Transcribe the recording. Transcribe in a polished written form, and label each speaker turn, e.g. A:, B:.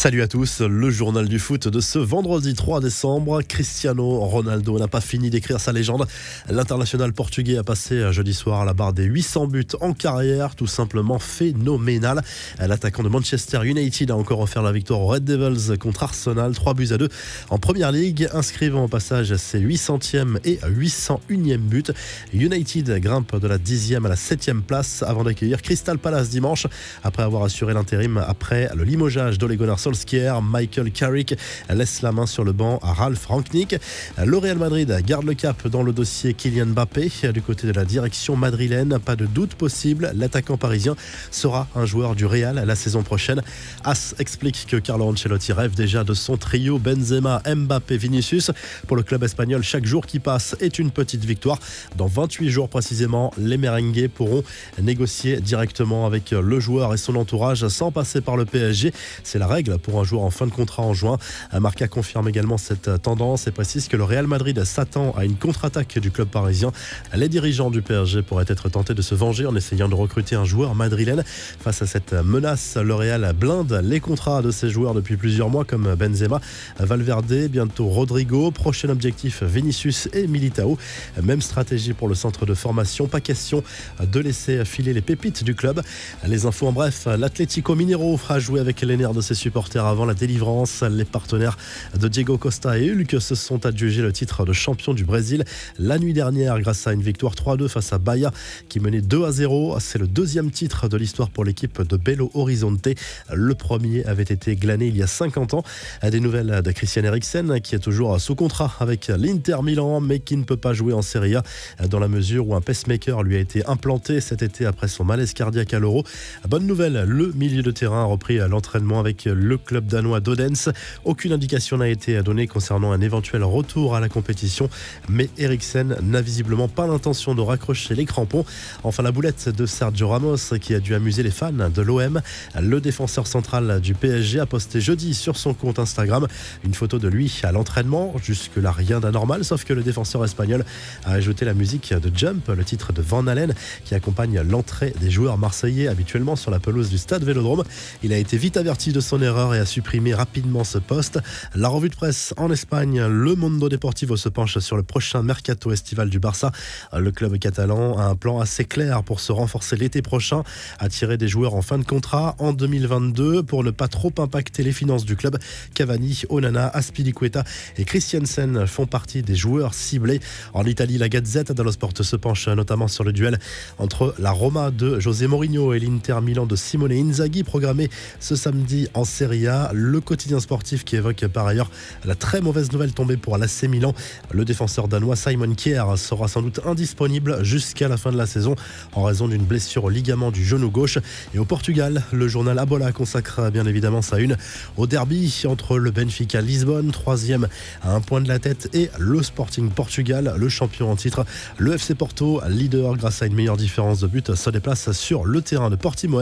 A: Salut à tous, le journal du foot de ce vendredi 3 décembre. Cristiano Ronaldo n'a pas fini d'écrire sa légende. L'international portugais a passé jeudi soir la barre des 800 buts en carrière, tout simplement phénoménal. L'attaquant de Manchester United a encore offert la victoire aux Red Devils contre Arsenal, 3-2 en Première Ligue, inscrivant au passage ses 800e et 801e buts. United grimpe de la 10e à la 7e place avant d'accueillir Crystal Palace dimanche, après avoir assuré l'intérim après le limogeage d'Ole Gunnar Solskjaer. Michael Carrick laisse la main sur le banc à Ralf Rangnick. Le Real Madrid garde le cap dans le dossier Kylian Mbappé. Du côté de la direction madrilène, pas de doute possible, l'attaquant parisien sera un joueur du Real la saison prochaine. AS explique que Carlo Ancelotti rêve déjà de son trio Benzema, Mbappé, Vinicius. Pour le club espagnol, chaque jour qui passe est une petite victoire. Dans 28 jours précisément, les merengues pourront négocier directement avec le joueur et son entourage sans passer par le PSG. C'est la règle pour un joueur en fin de contrat en juin. Marca confirme également cette tendance et précise que le Real Madrid s'attend à une contre-attaque du club parisien. Les dirigeants du PSG pourraient être tentés de se venger en essayant de recruter un joueur madrilène. Face à cette menace, le Real blinde les contrats de ses joueurs depuis plusieurs mois, comme Benzema, Valverde, bientôt Rodrigo. Prochain objectif, Vinicius et Militao. Même stratégie pour le centre de formation. Pas question de laisser filer les pépites du club. Les infos en bref, l'Atlético Mineiro a joué avec les nerfs de ses supporters avant la délivrance. Les partenaires de Diego Costa et Hulk se sont adjugés le titre de champion du Brésil la nuit dernière grâce à une victoire 3-2 face à Bahia qui menait 2-0. C'est le deuxième titre de l'histoire pour l'équipe de Belo Horizonte. Le premier avait été glané il y a 50 ans. Des nouvelles de Christian Eriksen qui est toujours sous contrat avec l'Inter Milan mais qui ne peut pas jouer en Serie A dans la mesure où un pacemaker lui a été implanté cet été après son malaise cardiaque à l'Euro. Bonne nouvelle, le milieu de terrain a repris l'entraînement avec le club danois d'Odense. Aucune indication n'a été donnée concernant un éventuel retour à la compétition, mais Eriksen n'a visiblement pas l'intention de raccrocher les crampons. Enfin, la boulette de Sergio Ramos qui a dû amuser les fans de l'OM. Le défenseur central du PSG a posté jeudi sur son compte Instagram une photo de lui à l'entraînement. Jusque-là, rien d'anormal, sauf que le défenseur espagnol a ajouté la musique de Jump, le titre de Van Halen, qui accompagne l'entrée des joueurs marseillais habituellement sur la pelouse du stade Vélodrome. Il a été vite averti de son erreur et a supprimé rapidement ce poste. La revue de presse en Espagne, Le Mundo Deportivo se penche sur le prochain mercato estival du Barça. Le club catalan a un plan assez clair pour se renforcer l'été prochain, attirer des joueurs en fin de contrat en 2022 pour ne pas trop impacter les finances du club. Cavani, Onana, Azpilicueta et Christensen font partie des joueurs ciblés. En Italie, la Gazette dello Sport se penche notamment sur le duel entre la Roma de José Mourinho et l'Inter Milan de Simone Inzaghi, programmé ce samedi en Serie A. Le quotidien sportif qui évoque par ailleurs la très mauvaise nouvelle tombée pour l'AC Milan. Le défenseur danois Simon Kjær sera sans doute indisponible jusqu'à la fin de la saison en raison d'une blessure au ligament du genou gauche. Et au Portugal, le journal Abola consacre bien évidemment sa une au derby entre le Benfica Lisbonne, 3e à un point de la tête, et le Sporting Portugal, le champion en titre. Le FC Porto, leader grâce à une meilleure différence de but, se déplace sur le terrain de Portimão.